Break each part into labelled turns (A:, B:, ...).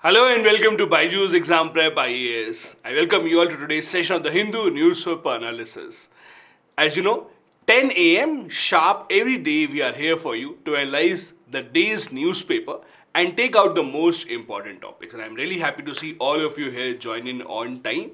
A: Hello and welcome to BYJU'S Exam Prep IAS. I welcome you all to today's session of the Hindu Newspaper Analysis. As you know, 10 a.m. sharp every day we are here for you to analyze the day's newspaper and take out the most important topics. And I'm really happy to see all of you here join in on time.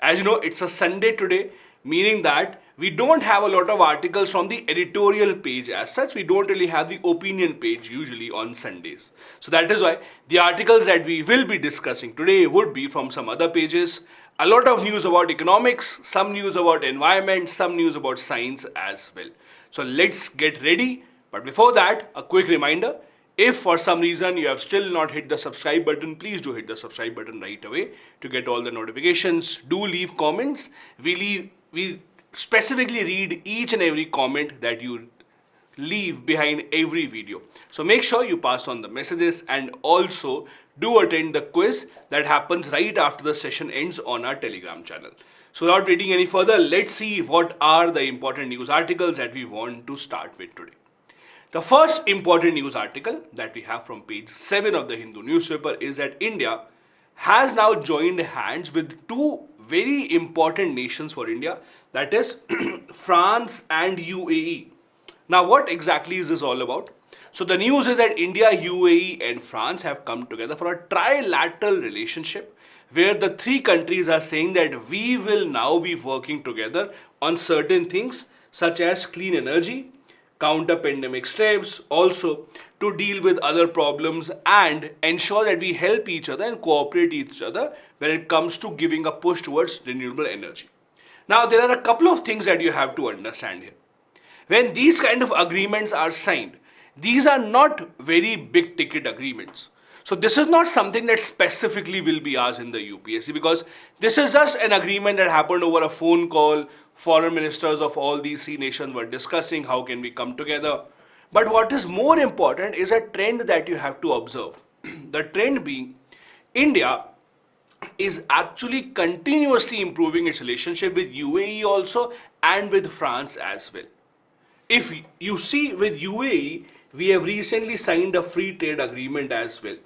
A: As you know, it's a Sunday today, meaning that we don't have a lot of articles from the editorial page as such. We don't really have the opinion page usually on Sundays. So that is why the articles that we will be discussing today would be from some other pages. A lot of news about economics, some news about environment, some news about science as well. So let's get ready. But before that, a quick reminder. If for some reason you have still not hit the subscribe button, please do hit the subscribe button right away to get all the notifications. Do leave comments. We specifically read each and every comment that you leave behind every video. So make sure you pass on the messages and also do attend the quiz that happens right after the session ends on our Telegram channel. So without waiting any further, let's see what are the important news articles that we want to start with today. The first important news article that we have from page 7 of the Hindu newspaper is that India has now joined hands with two very important nations for India, that is France and UAE. Now what exactly is this all about? So the news is that India, UAE and France have come together for a trilateral relationship where the three countries are saying that we will now be working together on certain things such as clean energy, counter pandemic steps, also to deal with other problems and ensure that we help each other and cooperate each other when it comes to giving a push towards renewable energy. Now there are a couple of things that you have to understand here. When these kind of agreements are signed, these are not very big ticket agreements. So this is not something that specifically will be asked in the UPSC, because this is just an agreement that happened over a phone call. Foreign ministers of all these three nations were discussing how can we come together. But what is more important is a trend that you have to observe. The trend being India is actually continuously improving its relationship with UAE also and with France as well. If you see with UAE, we have recently signed a free trade agreement as well.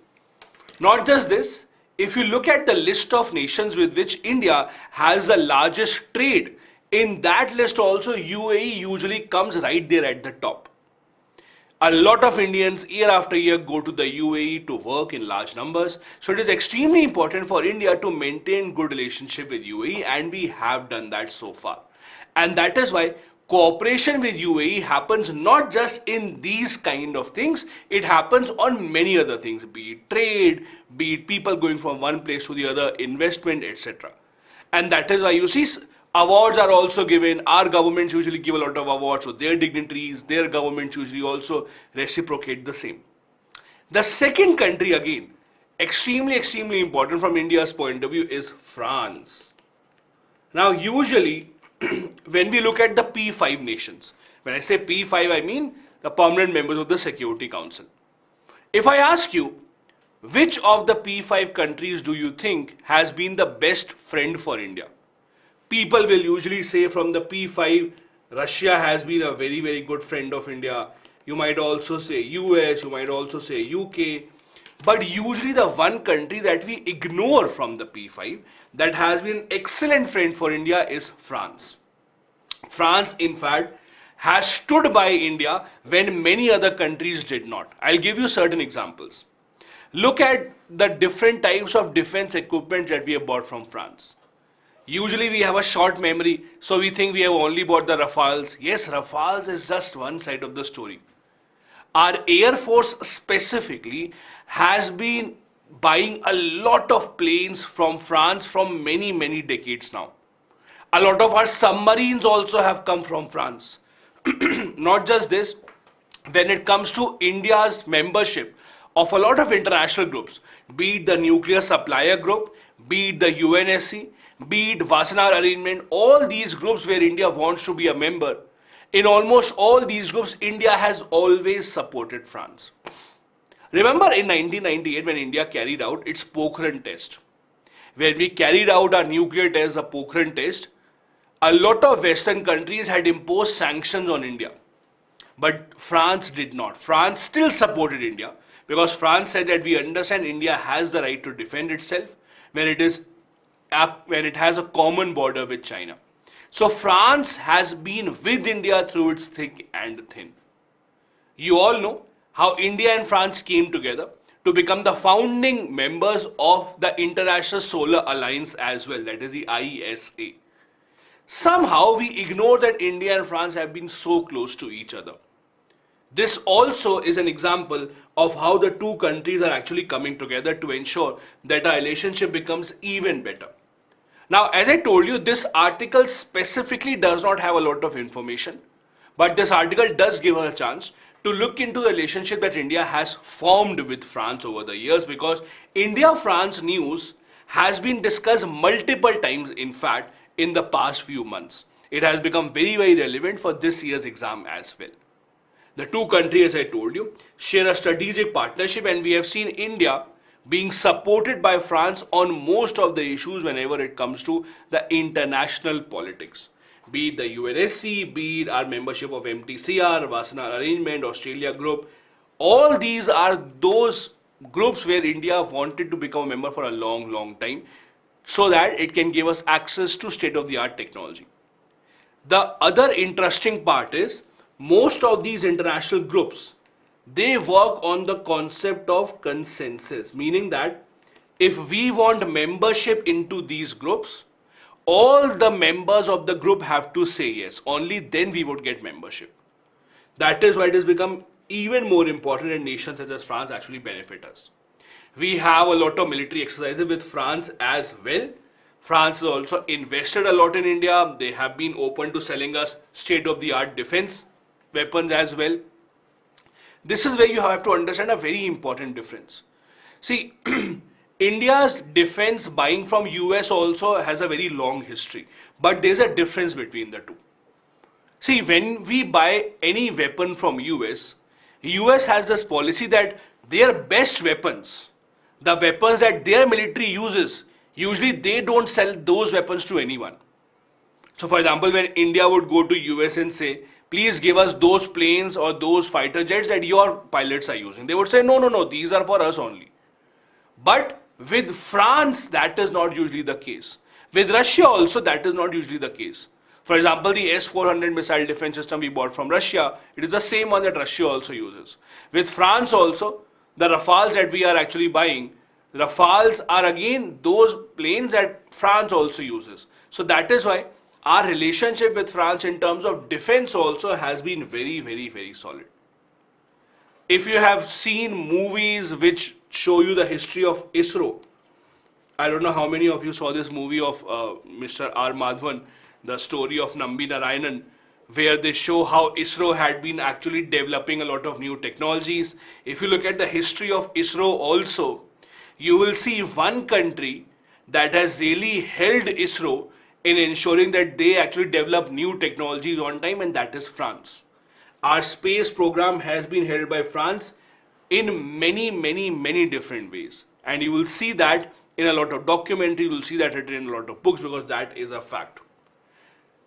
A: Not just this, if you look at the list of nations with which India has the largest trade, in that list also UAE usually comes right there at the top. A lot of Indians year after year go to the UAE to work in large numbers. So it is extremely important for India to maintain good relationship with UAE, and we have done that so far. And that is why cooperation with UAE happens not just in these kind of things, it happens on many other things, be it trade, be it people going from one place to the other, investment, etc. And that is why you see awards are also given. Our governments usually give a lot of awards to their dignitaries. Their governments usually also reciprocate the same. The second country again, extremely important from India's point of view, is France. Now usually when we look at the P5 nations, when I say P5 I mean the permanent members of the Security Council. If I ask you, which of the P5 countries do you think has been the best friend for India? People will usually say from the P5, Russia has been a very good friend of India. You might also say US, you might also say UK. But usually the one country that we ignore from the P5 that has been an excellent friend for India is France. France, in fact, has stood by India when many other countries did not. I'll give you certain examples. Look at the different types of defense equipment that we have bought from France. Usually we have a short memory, so we think we have only bought the Rafales. Yes, Rafales is just one side of the story. Our Air Force specifically has been buying a lot of planes from France from many decades now. A lot of our submarines also have come from France. Not just this, when it comes to India's membership of a lot of international groups, be it the Nuclear Supplier Group, be it the UNSC, be it Wassenaar Arrangement, all these groups where India wants to be a member, in almost all these groups, India has always supported France. Remember in 1998 when India carried out its Pokhran test, where we carried out our nuclear test, the Pokhran test, a lot of Western countries had imposed sanctions on India. But France did not. France still supported India because France said that we understand India has the right to defend itself when it has a common border with China. So France has been with India through its thick and thin. You all know how India and France came together to become the founding members of the International Solar Alliance as well, that is the IAS. Somehow we ignore that India and France have been so close to each other. This also is an example of how the two countries are actually coming together to ensure that our relationship becomes even better. Now, as I told you, this article specifically does not have a lot of information, but this article does give us a chance to look into the relationship that India has formed with France over the years, because India-France news has been discussed multiple times, in fact, in the past few months. It has become very, very relevant for this year's exam as well. The two countries, as I told you, share a strategic partnership, and we have seen India being supported by France on most of the issues whenever it comes to the international politics. Be it the UNSC, be it our membership of MTCR, Wassenaar Arrangement, Australia Group, all these are those groups where India wanted to become a member for a long, long time so that it can give us access to state-of-the-art technology. The other interesting part is most of these international groups, they work on the concept of consensus, meaning that if we want membership into these groups, all the members of the group have to say yes. Only then we would get membership. That is why it has become even more important, and nations such as France actually benefit us. We have a lot of military exercises with France as well. France has also invested a lot in India. They have been open to selling us state-of-the-art defense weapons as well. This is where you have to understand a very important difference. See, India's defense buying from US also has a very long history, but there's a difference between the two. See, when we buy any weapon from US has this policy that their best weapons, the weapons that their military uses, usually they don't sell those weapons to anyone. So for example, when India would go to US and say, please give us those planes or those fighter jets that your pilots are using, they would say, no, these are for us only. But with France, that is not usually the case. With Russia also, that is not usually the case. For example, the S-400 missile defense system we bought from Russia, it is the same one that Russia also uses. With France also, the Rafales that we are actually buying, Rafales are again those planes that France also uses. So that is why our relationship with France in terms of defense also has been very, very, very solid. If you have seen movies which show you the history of ISRO, I don't know how many of you saw this movie of Mr. R. Madhavan, the story of Nambi Narayanan, where they show how ISRO had been actually developing a lot of new technologies. If you look at the history of ISRO also, you will see one country that has really held ISRO in ensuring that they actually develop new technologies on time, and that is France. Our space program has been held by France in many, many, many different ways. And you will see that in a lot of documentaries, you will see that written in a lot of books, because that is a fact.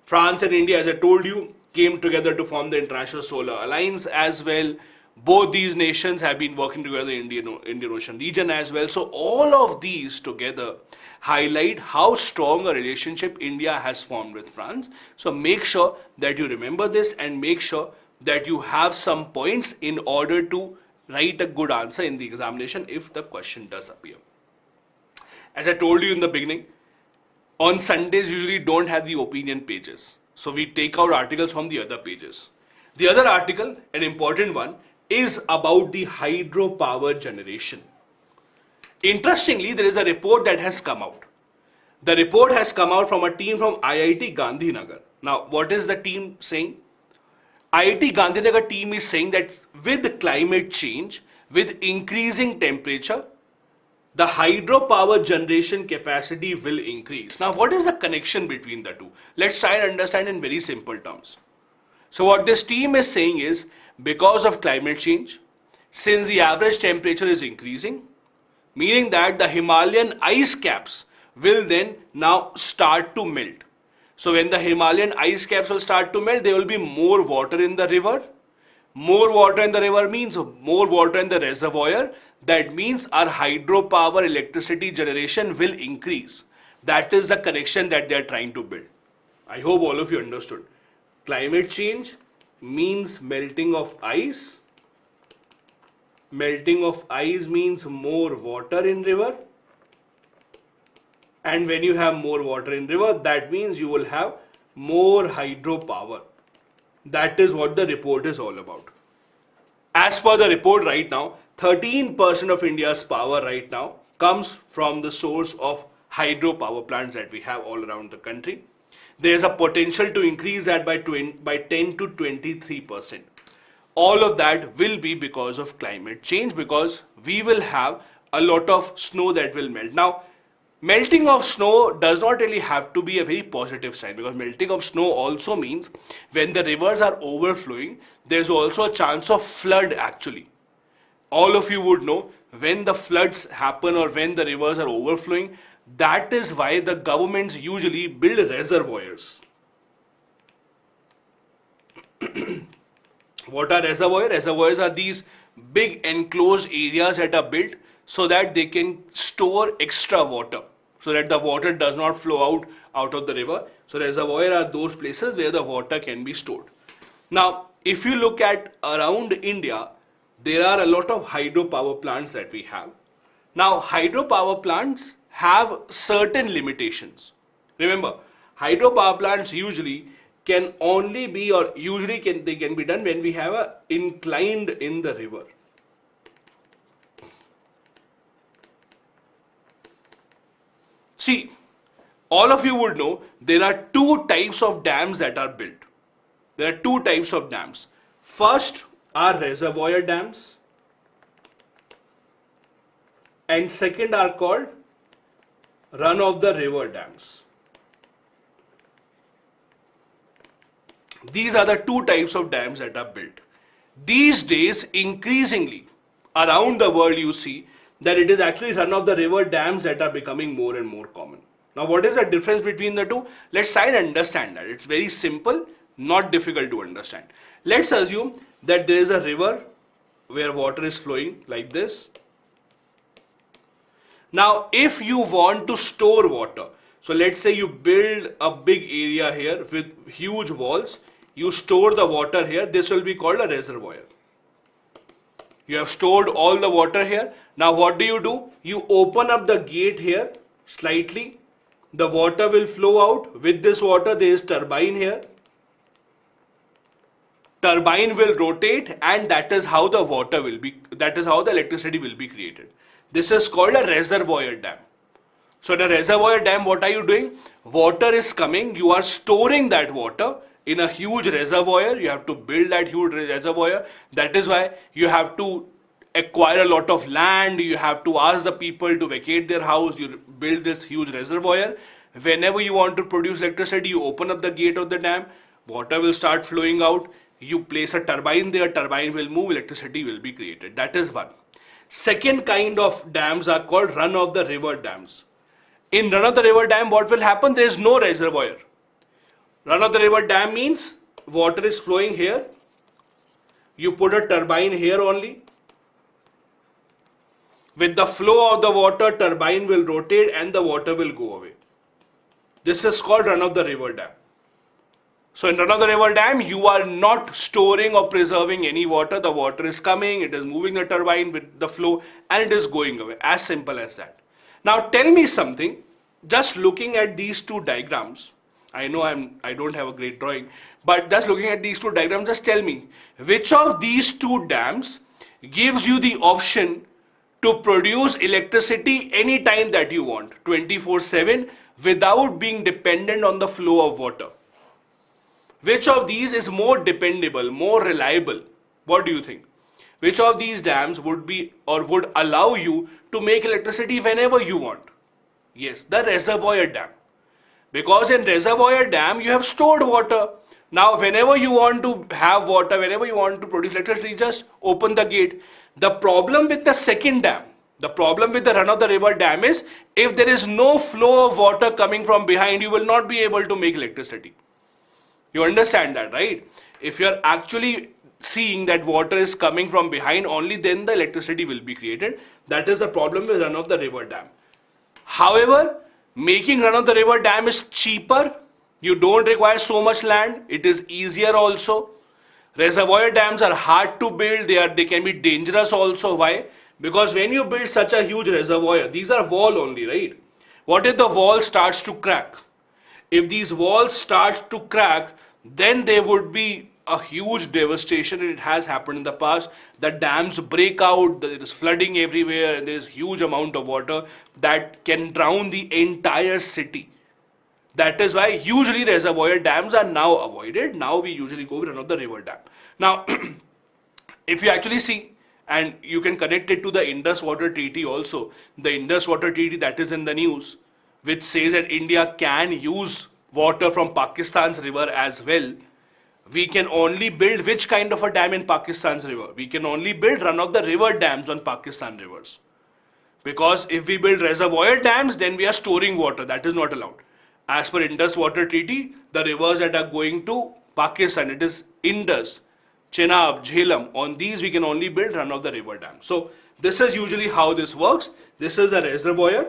A: France and India, as I told you, came together to form the International Solar Alliance as well. Both these nations have been working together in the Indian Ocean region as well. So all of these together highlight how strong a relationship India has formed with France. So make sure that you remember this and make sure that you have some points in order to write a good answer in the examination if the question does appear. As I told you in the beginning, on Sundays usually don't have the opinion pages. So we take out articles from the other pages. The other article, an important one, is about the hydropower generation. Interestingly, there is a report that has come out. The report has come out from a team from IIT Gandhinagar. Now, what is the team saying? IIT Gandhinagar team is saying that with climate change, with increasing temperature, the hydropower generation capacity will increase. Now, what is the connection between the two? Let's try and understand in very simple terms. So what this team is saying is, because of climate change, since the average temperature is increasing, meaning that the Himalayan ice caps will then now start to melt. So when the Himalayan ice caps will start to melt, there will be more water in the river. More water in the river means more water in the reservoir. That means our hydropower electricity generation will increase. That is the connection that they are trying to build. I hope all of you understood. Climate change means melting of ice. Melting of ice means more water in river. And when you have more water in river, that means you will have more hydropower. That is what the report is all about. As per the report right now, 13% of India's power right now comes from the source of hydropower plants that we have all around the country. There is a potential to increase that by 10 to 23%. All of that will be because of climate change, because we will have a lot of snow that will melt. Now, melting of snow does not really have to be a very positive sign, because melting of snow also means when the rivers are overflowing, there's also a chance of flood actually. All of you would know when the floods happen or when the rivers are overflowing, that is why the governments usually build reservoirs. What are reservoirs? Reservoirs are these big enclosed areas that are built so that they can store extra water, so that the water does not flow out of the river. So reservoirs are those places where the water can be stored. Now, if you look at around India, there are a lot of hydropower plants that we have. Now, hydropower plants have certain limitations. Remember, hydropower plants usually can only be, or they can be done when we have a inclined in the river. See, all of you would know there are two types of dams that are built. There are two types of dams. First are reservoir dams, and second are called run of the river dams. These are the two types of dams that are built. These days, increasingly around the world, you see that it is actually run of the river dams that are becoming more and more common. Now, what is the difference between the two? Let's try and understand that. It's very simple, not difficult to understand. Let's assume that there is a river where water is flowing like this. Now, if you want to store water, so let's say you build a big area here with huge walls, you store the water here, this will be called a reservoir. You have stored all the water here. Now what do? You open up the gate here slightly, the water will flow out. With this water there is turbine here. Turbine will rotate, and that is how the electricity will be created. This is called a reservoir dam. So in a reservoir dam, what are you doing? Water is coming, you are storing that water in a huge reservoir. You have to build that huge reservoir. That is why you have to acquire a lot of land. You have to ask the people to vacate their house. You build this huge reservoir. Whenever you want to produce electricity, you open up the gate of the dam. Water will start flowing out. You place a turbine there. Turbine will move. Electricity will be created. That is one. Second kind of dams are called run of the river dams. In run of the river dam, what will happen? There is no reservoir. Run of the river dam means water is flowing here. You put a turbine here only. With the flow of the water, turbine will rotate and the water will go away. This is called run of the river dam. So in run of the river dam, you are not storing or preserving any water. The water is coming, it is moving the turbine with the flow, and it is going away. As simple as that. Now tell me something, just looking at these two diagrams, I know I don't have a great drawing, but just looking at these two diagrams, just tell me, which of these two dams gives you the option to produce electricity anytime that you want, 24/7, without being dependent on the flow of water? Which of these is more dependable, more reliable? What do you think? Which of these dams would be or would allow you to make electricity whenever you want? Yes, the reservoir dam. Because in reservoir dam, you have stored water. Now, whenever you want to have water, whenever you want to produce electricity, just open the gate. The problem with the second dam, the problem with the run of the river dam is, if there is no flow of water coming from behind, you will not be able to make electricity. You understand that, right? If you are actually seeing that water is coming from behind, only then the electricity will be created. That is the problem with run of the river dam. However, making run of the river dam is cheaper. You don't require so much land. It is easier also. Reservoir dams are hard to build. They can be dangerous also. Why? Because when you build such a huge reservoir, these are wall only, right? What if the wall starts to crack? If these walls start to crack, then there would be a huge devastation, and it has happened in the past. The dams break out, there is flooding everywhere, and there is huge amount of water that can drown the entire city. That is why usually reservoir dams are now avoided. Now we usually go with another river dam. Now, if you actually see, and you can connect it to the Indus Water Treaty also, the Indus Water Treaty that is in the news, which says that India can use water from Pakistan's river as well. We can only build which kind of a dam in Pakistan's river? We can only build run of the river dams on Pakistan rivers. Because if we build reservoir dams, then we are storing water. That is not allowed. As per Indus Water Treaty, the rivers that are going to Pakistan, it is Indus, Chenab, Jhelum. On these we can only build run of the river dam. So this is usually how this works. This is a reservoir.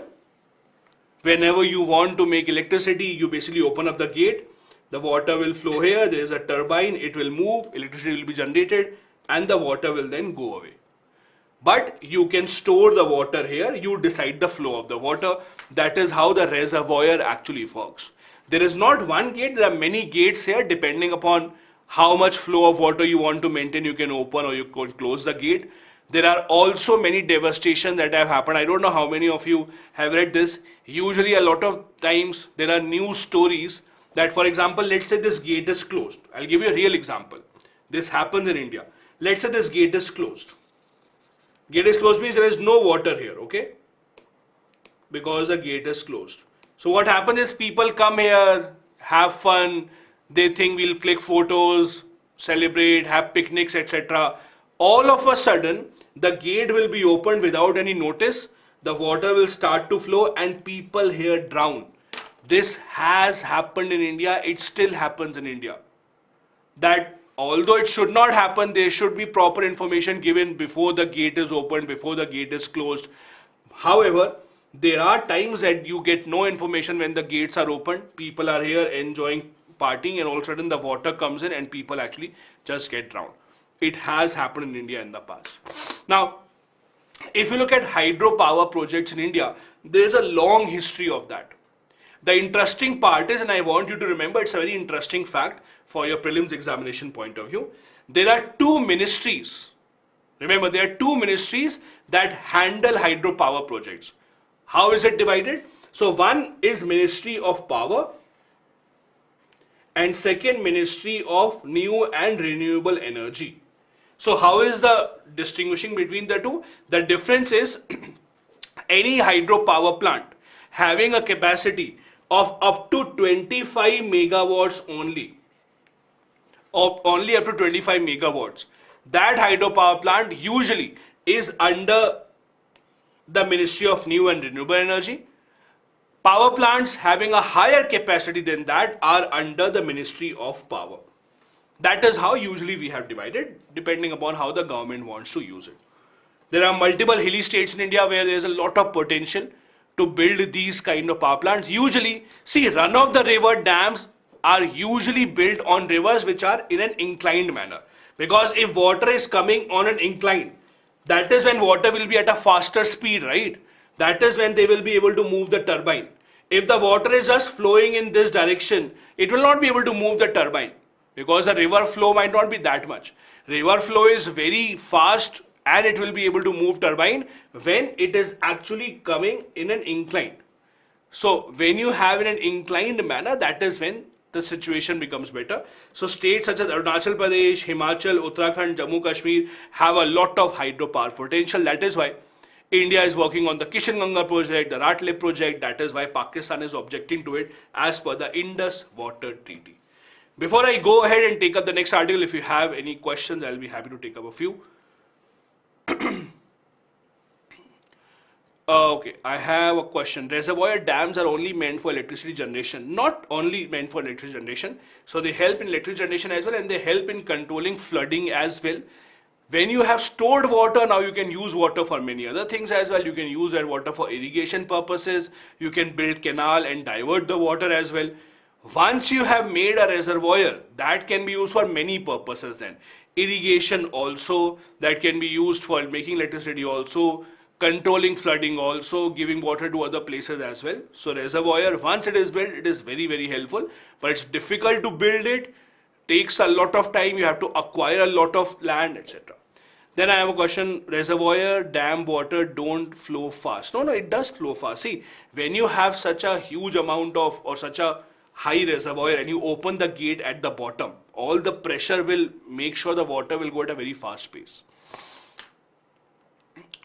A: Whenever you want to make electricity, you basically open up the gate. The water will flow here. There is a turbine. It will move. Electricity will be generated, and the water will then go away. But you can store the water here. You decide the flow of the water. That is how the reservoir actually works. There is not one gate. There are many gates here. Depending upon how much flow of water you want to maintain, you can open or you can close the gate. There are also many devastations that have happened. I don't know how many of you have read this. Usually a lot of times there are news stories that, for example, let's say this gate is closed. I'll give you a real example. This happens in India. Let's say this gate is closed. Gate is closed means there is no water here, okay? Because the gate is closed. So what happens is people come here, have fun, they think we'll click photos, celebrate, have picnics, etc. All of a sudden, the gate will be opened without any notice, the water will start to flow and people here drown. This has happened in India, it still happens in India. That although it should not happen, there should be proper information given before the gate is opened, before the gate is closed. However, there are times that you get no information when the gates are open. People are here enjoying partying and all of a sudden the water comes in and people actually just get drowned. It has happened in India in the past. Now, if you look at hydropower projects in India, there is a long history of that. The interesting part is, and I want you to remember, it's a very interesting fact for your prelims examination point of view. There are two ministries. Remember, there are two ministries that handle hydropower projects. How is it divided? So one is Ministry of Power and second Ministry of New and Renewable Energy. So how is the distinguishing between the two? The difference is any hydropower plant having a capacity of up to 25 megawatts only up to 25 megawatts. That hydropower plant usually is under the Ministry of New and Renewable Energy. Power plants having a higher capacity than that are under the Ministry of Power. That is how usually we have divided, depending upon how the government wants to use it. There are multiple hilly states in India where there is a lot of potential to build these kind of power plants. Usually, see, run-of-the-river dams are usually built on rivers which are in an inclined manner. Because if water is coming on an incline, that is when water will be at a faster speed, right? That is when they will be able to move the turbine. If the water is just flowing in this direction, it will not be able to move the turbine because the river flow might not be that much. River flow is very fast and it will be able to move turbine when it is actually coming in an incline. So when you have in an inclined manner, that is when the situation becomes better. So states such as Arunachal Pradesh, Himachal, Uttarakhand, Jammu Kashmir have a lot of hydropower potential. That is why India is working on the Kishan Ganga project, the Ratlip project. That is why Pakistan is objecting to it as per the Indus Water Treaty. Before I go ahead and take up the next article, if you have any questions, I'll be happy to take up a few. Okay, I have a question. Reservoir dams are only meant for electricity generation, not only meant for electricity generation. So they help in electricity generation as well, and they help in controlling flooding as well. When you have stored water, now you can use water for many other things as well. You can use that water for irrigation purposes. You can build canal and divert the water as well. Once you have made a reservoir, that can be used for many purposes then. Irrigation also, that can be used for making electricity also, controlling flooding also, giving water to other places as well. So reservoir, once it is built, it is very, very helpful, but it's difficult to build it, takes a lot of time, you have to acquire a lot of land, etc. Then I have a question, reservoir, dam water don't flow fast. No, it does flow fast. See, when you have such a huge amount of, or such a high reservoir and you open the gate at the bottom, all the pressure will make sure the water will go at a very fast pace.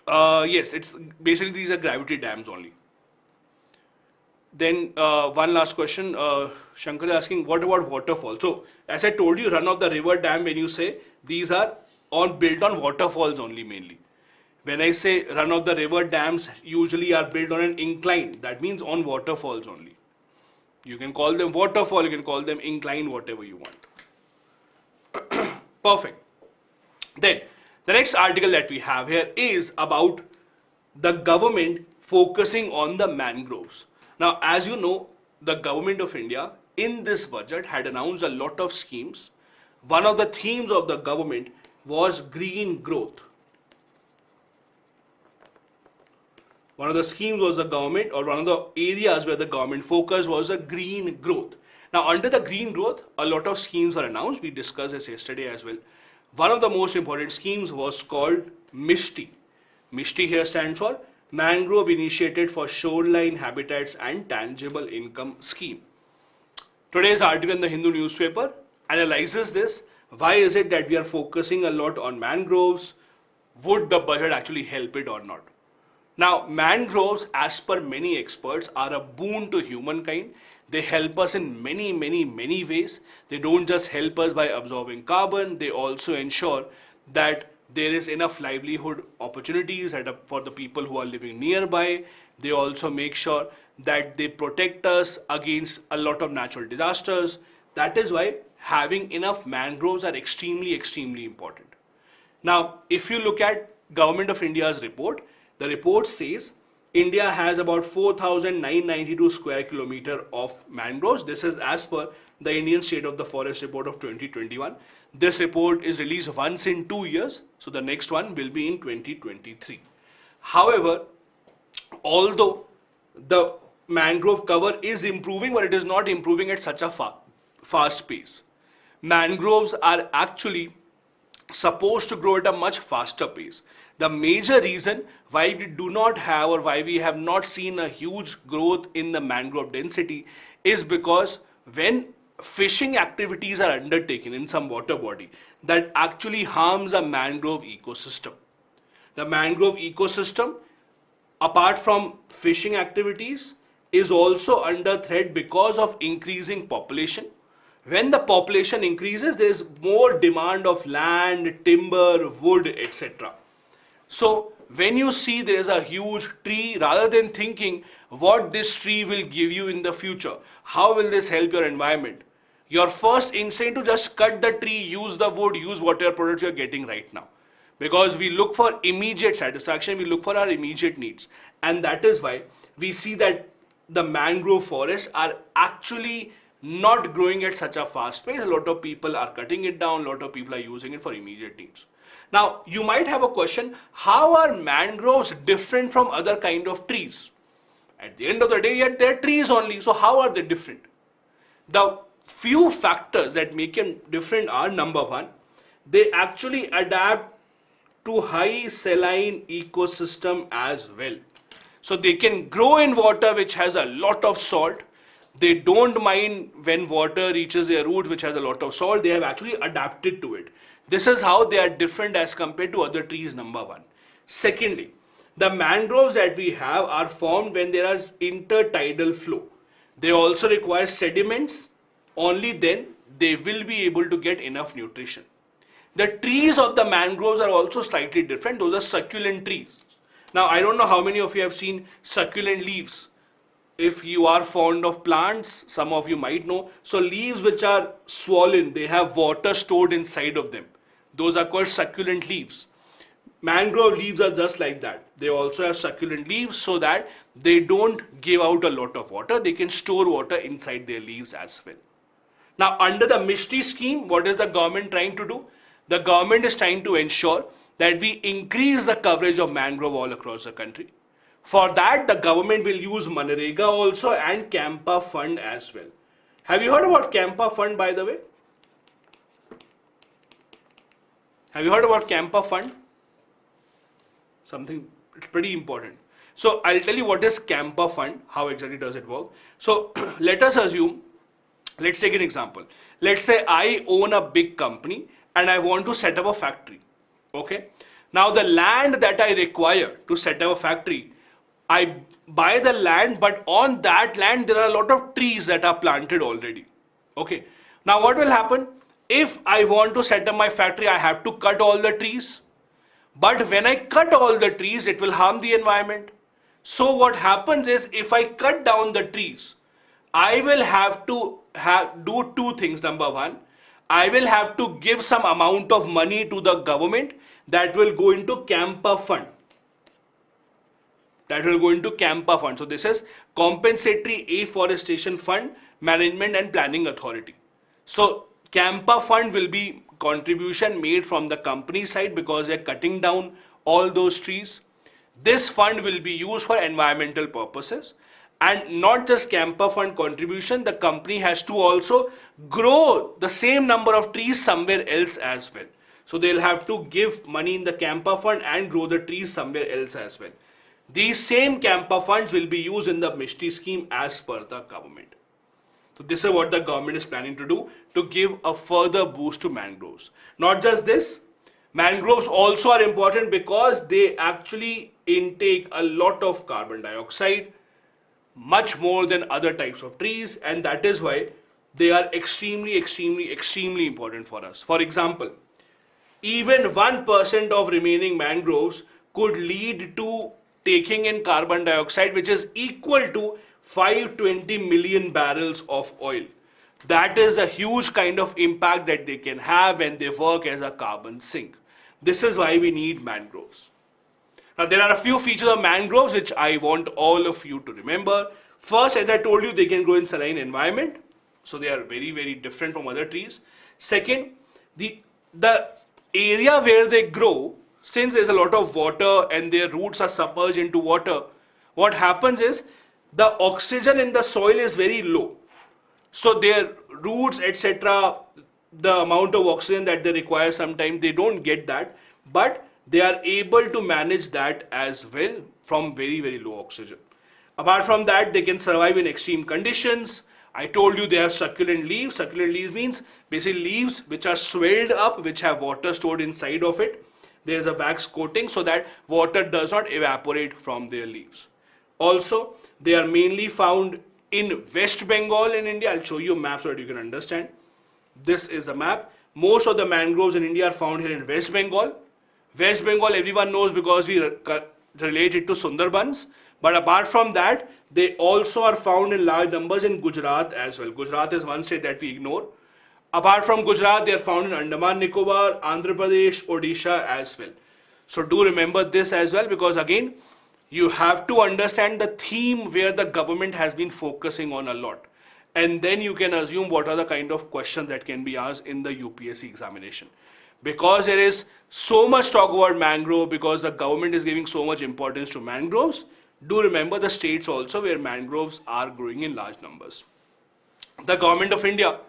A: Yes, it's basically these are gravity dams only. Then one last question, Shankar is asking, what about waterfall? So as I told you, run of the river dam, when you say, these are built on waterfalls only mainly. When I say run of the river dams usually are built on an incline, that means on waterfalls only. You can call them waterfall, you can call them incline, whatever you want. Perfect. Then the next article that we have here is about the government focusing on the mangroves. Now, as you know, the government of India in this budget had announced a lot of schemes. One of the themes of the government was green growth. One of the schemes was the government, or one of the areas where the government focus was a green growth. Now, under the green growth, a lot of schemes were announced. We discussed this yesterday as well. One of the most important schemes was called MISTI. MISTI here stands for Mangrove Initiated for Shoreline Habitats and Tangible Income Scheme. Today's article in the Hindu newspaper analyzes this. Why is it that we are focusing a lot on mangroves? Would the budget actually help it or not? Now, mangroves, as per many experts, are a boon to humankind. They help us in many, many, many ways. They don't just help us by absorbing carbon, they also ensure that there is enough livelihood opportunities for the people who are living nearby. They also make sure that they protect us against a lot of natural disasters. That is why having enough mangroves are extremely, extremely important. Now, if you look at Government of India's report, the report says India has about 4,992 square kilometer of mangroves. This is as per the Indian State of the Forest report of 2021. This report is released once in 2 years, so the next one will be in 2023. However, although the mangrove cover is improving, but it is not improving at such a fast pace. Mangroves are actually supposed to grow at a much faster pace. The major reason why we do not have, or why we have not seen a huge growth in the mangrove density, is because when fishing activities are undertaken in some water body, that actually harms a mangrove ecosystem. The mangrove ecosystem, apart from fishing activities, is also under threat because of increasing population. When the population increases, there is more demand of land, timber, wood, etc. So when you see there is a huge tree, rather than thinking what this tree will give you in the future, how will this help your environment, your first instinct to just cut the tree, use the wood, use whatever products you are getting right now. Because we look for immediate satisfaction, we look for our immediate needs. And that is why we see that the mangrove forests are actually not growing at such a fast pace. A lot of people are cutting it down, a lot of people are using it for immediate needs. Now, you might have a question, how are mangroves different from other kind of trees? At the end of the day, yet they're trees only, so how are they different? The few factors that make them different are, number one, they actually adapt to high saline ecosystem as well. So they can grow in water which has a lot of salt. They don't mind when water reaches their root which has a lot of salt. They have actually adapted to it. This is how they are different as compared to other trees, number one. Secondly, the mangroves that we have are formed when there is intertidal flow. They also require sediments. Only then they will be able to get enough nutrition. The trees of the mangroves are also slightly different. Those are succulent trees. Now, I don't know how many of you have seen succulent leaves. If you are fond of plants, some of you might know. So leaves which are swollen, they have water stored inside of them. Those are called succulent leaves. Mangrove leaves are just like that. They also have succulent leaves so that they don't give out a lot of water. They can store water inside their leaves as well. Now, under the Mishti scheme, what is the government trying to do? The government is trying to ensure that we increase the coverage of mangrove all across the country. For that, the government will use Manrega also and Campa Fund as well. Have you heard about Campa Fund, by the way? Have you heard about Campa Fund? Something it's pretty important. So I'll tell you what is Campa Fund, how exactly does it work. So let us assume, let's take an example. Let's say I own a big company and I want to set up a factory. Okay. Now the land that I require to set up a factory, I buy the land, but on that land there are a lot of trees that are planted already. Okay. Now what will happen? If I want to set up my factory, I have to cut all the trees. But when I cut all the trees, it will harm the environment. So what happens is, if I cut down the trees, I will have to do two things. Number one, I will have to give some amount of money to the government that will go into Campa Fund. That will go into Campa Fund. So this is Compensatory Afforestation Fund Management and Planning Authority. So Campa Fund will be contribution made from the company side because they're cutting down all those trees. This fund will be used for environmental purposes. And not just Campa Fund contribution, the company has to also grow the same number of trees somewhere else as well. So they'll have to give money in the Campa Fund and grow the trees somewhere else as well. These same Campa funds will be used in the Mishti scheme as per the government. So this is what the government is planning to do to give a further boost to mangroves. Not just this, mangroves also are important because they actually intake a lot of carbon dioxide, much more than other types of trees, and that is why they are extremely important for us. For example, even 1% of remaining mangroves could lead to taking in carbon dioxide, which is equal to 520 million barrels of oil. That is a huge kind of impact that they can have when they work as a carbon sink. This is why we need mangroves. Now, there are a few features of mangroves which I want all of you to remember. First, as I told you, they can grow in saline environment. So they are very different from other trees. Second, the area where they grow, since there's a lot of water and their roots are submerged into water, what happens is the oxygen in the soil is very low. So their roots, etc., the amount of oxygen that they require, sometimes they don't get that, but they are able to manage that as well from very low oxygen. Apart from that, they can survive in extreme conditions. I told you they have succulent leaves. Succulent leaves means basically leaves which are swelled up, which have water stored inside of it. There is a wax coating so that water does not evaporate from their leaves. Also, they are mainly found in West Bengal in India. I'll show you a map so that you can understand. This is a map. Most of the mangroves in India are found here in West Bengal. West Bengal everyone knows because we relate it to Sundarbans. But apart from that, they also are found in large numbers in Gujarat as well. Gujarat is one state that we ignore. Apart from Gujarat, they are found in Andaman Nicobar, Andhra Pradesh, Odisha as well. So do remember this as well, because again, you have to understand the theme where the government has been focusing on a lot. And then you can assume what are the kind of questions that can be asked in the UPSC examination. Because there is so much talk about mangrove, because the government is giving so much importance to mangroves, do remember the states also where mangroves are growing in large numbers. The government of India,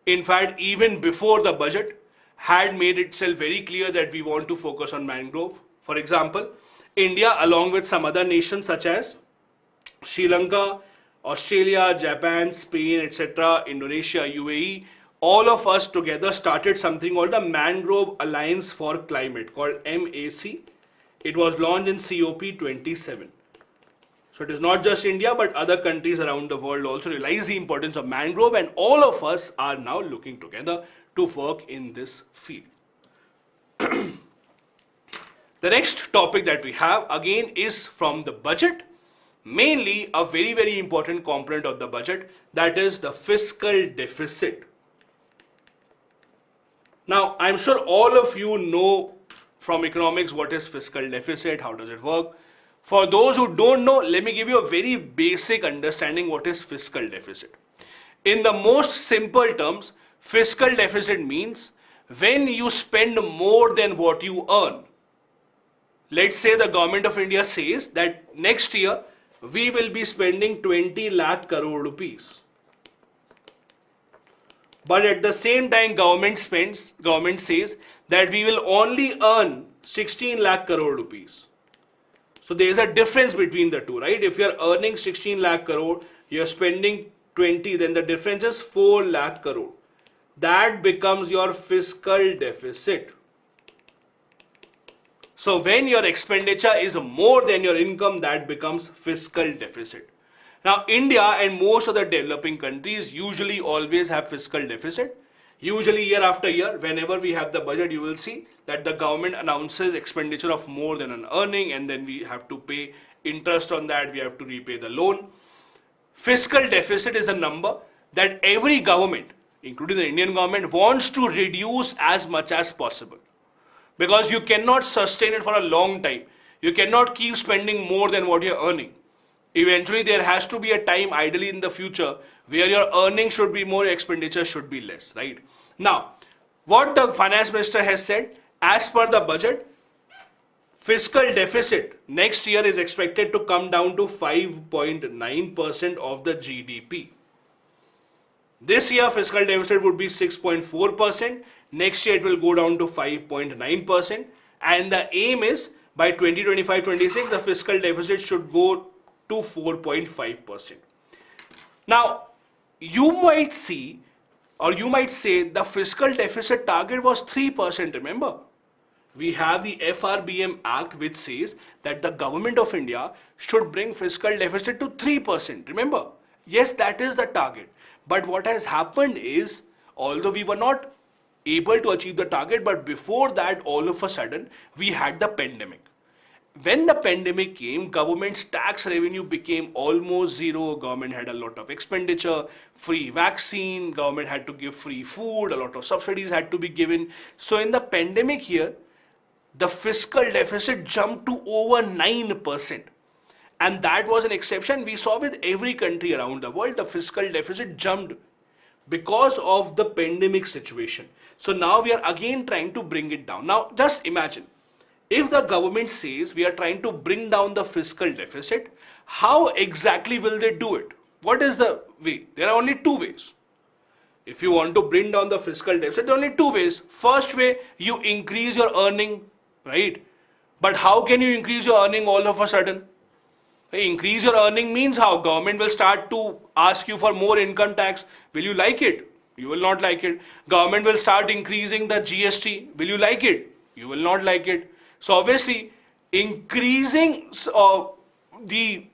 A: in fact, even before the budget, had made itself very clear that we want to focus on mangrove. For example, India, along with some other nations such as Sri Lanka, Australia, Japan, Spain, etc., Indonesia, UAE, all of us together started something called the Mangrove Alliance for Climate, called MAC. It was launched in COP27. So it is not just India, but other countries around the world also realize the importance of mangrove, and all of us are now looking together to work in this field. The next topic that we have again is from the budget, mainly a very important component of the budget, that is the fiscal deficit. Now, I'm sure all of you know from economics what is fiscal deficit, how does it work. For those who don't know, let me give you a very basic understanding what is fiscal deficit. In the most simple terms, fiscal deficit means when you spend more than what you earn. Let's say the government of India says that next year we will be spending 20 lakh crore rupees. But at the same time government says that we will only earn 16 lakh crore rupees. So there is a difference between the two, right? If you are earning 16 lakh crore, you are spending 20, then the difference is 4 lakh crore. That becomes your fiscal deficit. So when your expenditure is more than your income, that becomes fiscal deficit. Now India and most of the developing countries usually always have fiscal deficit. Usually year after year, whenever we have the budget, you will see that the government announces expenditure of more than an earning, and then we have to pay interest on that, we have to repay the loan. Fiscal deficit is a number that every government, including the Indian government, wants to reduce as much as possible. Because you cannot sustain it for a long time. You cannot keep spending more than what you're earning. Eventually there has to be a time, ideally in the future, where your earnings should be more, expenditure should be less, right? Now, what the finance minister has said, as per the budget, fiscal deficit next year is expected to come down to 5.9% of the GDP. This year fiscal deficit would be 6.4%. Next year it will go down to 5.9%. And the aim is by 2025-26 the fiscal deficit should go to 4.5%. Now, you might see, or you might say, the fiscal deficit target was 3%, remember? We have the FRBM Act which says that the government of India should bring fiscal deficit to 3%, remember? Yes, that is the target. But what has happened is, although we were not able to achieve the target, but before that, all of a sudden, we had the pandemic. When the pandemic came, government's tax revenue became almost zero. Government had a lot of expenditure, free vaccine, government had to give free food, a lot of subsidies had to be given. So in the pandemic year, the fiscal deficit jumped to over 9%. And that was an exception. We saw with every country around the world, the fiscal deficit jumped because of the pandemic situation. So now we are again trying to bring it down. Now just imagine, if the government says we are trying to bring down the fiscal deficit, how exactly will they do it? What is the way? There are only two ways. If you want to bring down the fiscal deficit, there are only two ways. First way, you increase your earning, right? But how can you increase your earning all of a sudden? Increase your earning means how? Government will start to ask you for more income tax. Will you like it? You will not like it. Government will start increasing the GST. Will you like it? You will not like it. So obviously, increasing the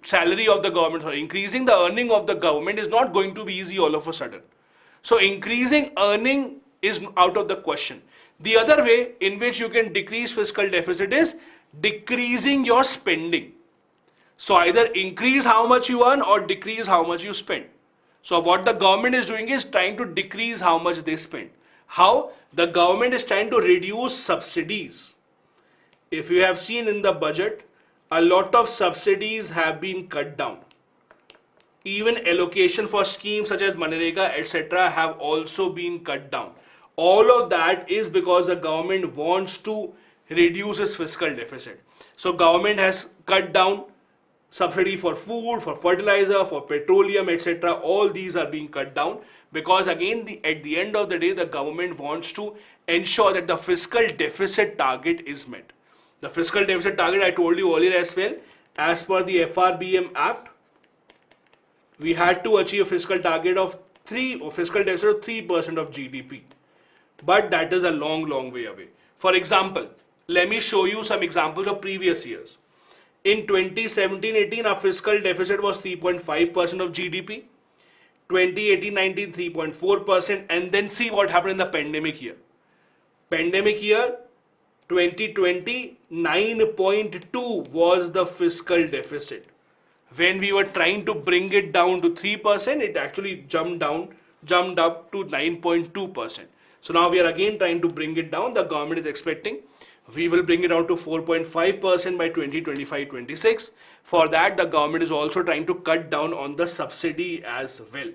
A: salary of the government, or increasing the earning of the government is not going to be easy all of a sudden. So increasing earning is out of the question. The other way in which you can decrease fiscal deficit is decreasing your spending. So either increase how much you earn or decrease how much you spend. So what the government is doing is trying to decrease how much they spend. How? The government is trying to reduce subsidies. If you have seen in the budget, a lot of subsidies have been cut down. Even allocation for schemes such as Manrega, etc. have also been cut down. All of that is because the government wants to reduce its fiscal deficit. So government has cut down subsidy for food, for fertilizer, for petroleum, etc. All these are being cut down because again, at the end of the day, the government wants to ensure that the fiscal deficit target is met. The fiscal deficit target I told you earlier as well, as per the FRBM Act, we had to achieve a fiscal target of fiscal deficit of 3% of GDP. But that is a long way away. For example, let me show you some examples of previous years. In 2017-18, our fiscal deficit was 3.5% of GDP. 2018-19, 3.4%. And then see what happened in the pandemic year. Pandemic year, 2020, 9.2 was the fiscal deficit. When we were trying to bring it down to 3%, it actually jumped up to 9.2%. So now we are again trying to bring it down. The government is expecting we will bring it down to 4.5% by 2025-26. For that, the government is also trying to cut down on the subsidy as well.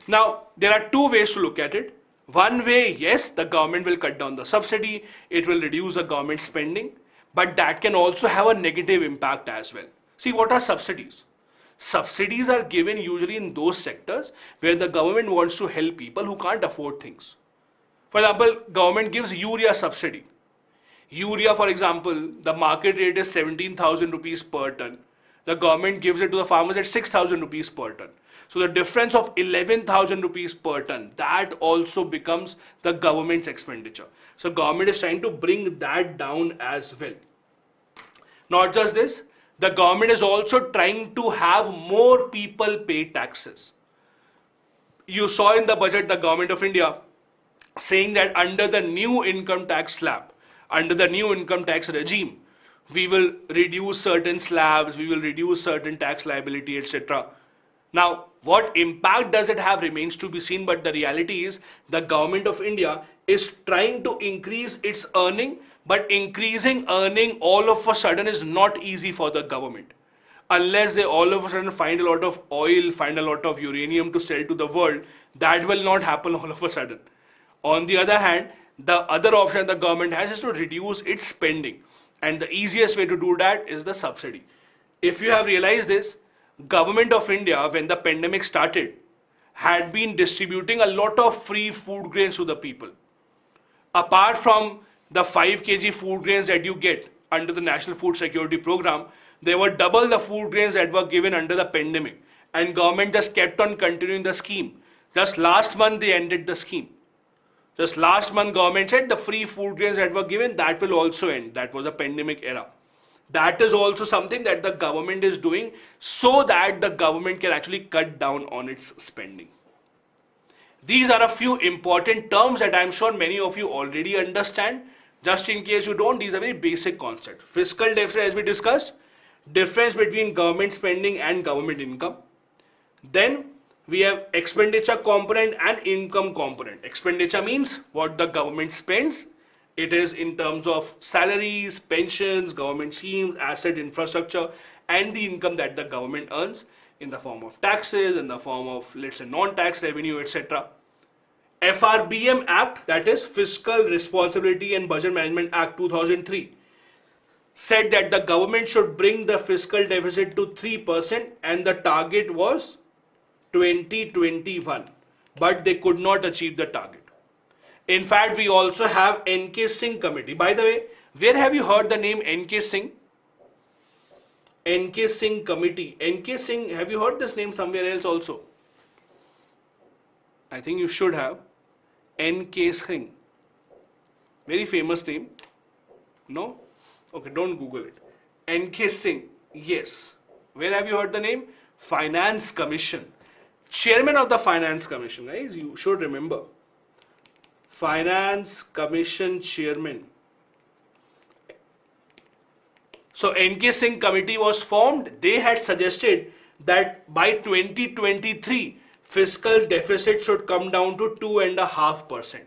A: Now, there are two ways to look at it. One way, yes, the government will cut down the subsidy, it will reduce the government spending, but that can also have a negative impact as well. See, what are subsidies? Subsidies are given usually in those sectors where the government wants to help people who can't afford things. For example, government gives urea subsidy. Urea, for example, the market rate is 17,000 rupees per ton. The government gives it to the farmers at 6,000 rupees per ton. So the difference of 11,000 rupees per ton, that also becomes the government's expenditure. So government is trying to bring that down as well. Not just this, the government is also trying to have more people pay taxes. You saw in the budget the government of India saying that under the new income tax slab, under the new income tax regime, we will reduce certain slabs, we will reduce certain tax liability, etc. Now, what impact does it have remains to be seen, but the reality is the government of India is trying to increase its earning, but increasing earning all of a sudden is not easy for the government. Unless they all of a sudden find a lot of oil, find a lot of uranium to sell to the world, that will not happen all of a sudden. On the other hand, the other option the government has is to reduce its spending. And the easiest way to do that is the subsidy. If you have realized this, Government of India, when the pandemic started, had been distributing a lot of free food grains to the people. Apart from the 5 kg food grains that you get under the National Food Security Program, there were double the food grains that were given under the pandemic. And government just kept on continuing the scheme. Just last month they ended the scheme. Just last month government said the free food grains that were given, that will also end. That was a pandemic era. That is also something that the government is doing so that the government can actually cut down on its spending. These are a few important terms that I am sure many of you already understand. Just in case you don't, these are very basic concepts. Fiscal deficit, as we discussed, difference between government spending and government income. Then we have expenditure component and income component. Expenditure means what the government spends. It is in terms of salaries, pensions, government schemes, asset infrastructure, and the income that the government earns in the form of taxes, in the form of, let's say, non-tax revenue, etc. FRBM Act, that is Fiscal Responsibility and Budget Management Act 2003, said that the government should bring the fiscal deficit to 3% and the target was 2021, but they could not achieve the target. In fact, we also have N.K. Singh committee. By the way, where have you heard the name N.K. Singh? N.K. Singh committee. N.K. Singh, have you heard this name somewhere else also? I think you should have. N.K. Singh. Very famous name. No? Okay, don't Google it. N.K. Singh. Yes. Where have you heard the name? Finance Commission. Chairman of the Finance Commission, guys. You should remember. Finance Commission Chairman. So N.K. Singh committee was formed. They had suggested that by 2023, fiscal deficit should come down to 2.5%.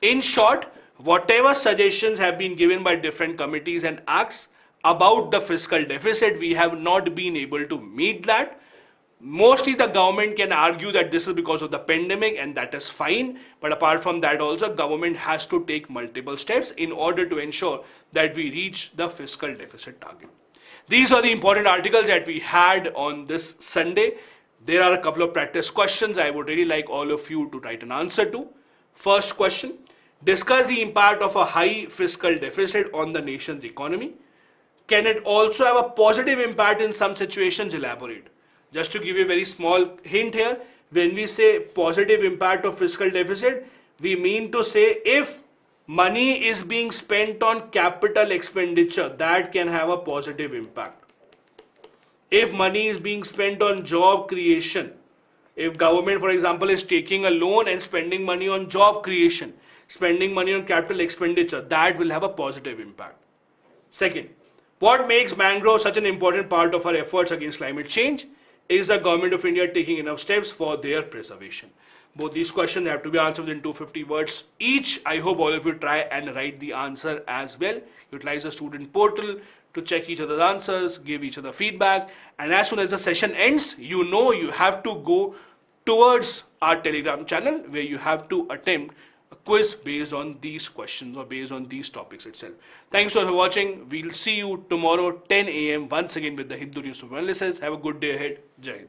A: In short, whatever suggestions have been given by different committees and acts about the fiscal deficit, we have not been able to meet that. Mostly the government can argue that this is because of the pandemic, and that is fine. But apart from that also, government has to take multiple steps in order to ensure that we reach the fiscal deficit target. These are the important articles that we had on this Sunday. There are a couple of practice questions I would really like all of you to write an answer to. First question, discuss the impact of a high fiscal deficit on the nation's economy. Can it also have a positive impact in some situations? Elaborate. Just to give you a very small hint here, when we say positive impact of fiscal deficit, we mean to say if money is being spent on capital expenditure, that can have a positive impact. If money is being spent on job creation, if government, for example, is taking a loan and spending money on job creation, spending money on capital expenditure, that will have a positive impact. Second, what makes mangroves such an important part of our efforts against climate change? Is the government of India taking enough steps for their preservation? Both these questions have to be answered within 250 words each. I hope all of you try and write the answer as well. Utilize the student portal to check each other's answers, give each other feedback, and as soon as the session ends, you know you have to go towards our Telegram channel where you have to attempt a quiz based on these questions or based on these topics itself. Thanks for watching. We'll see you tomorrow 10 a.m. once again with the Hindu Newspaper Analysis. Have a good day ahead. Jai Hind.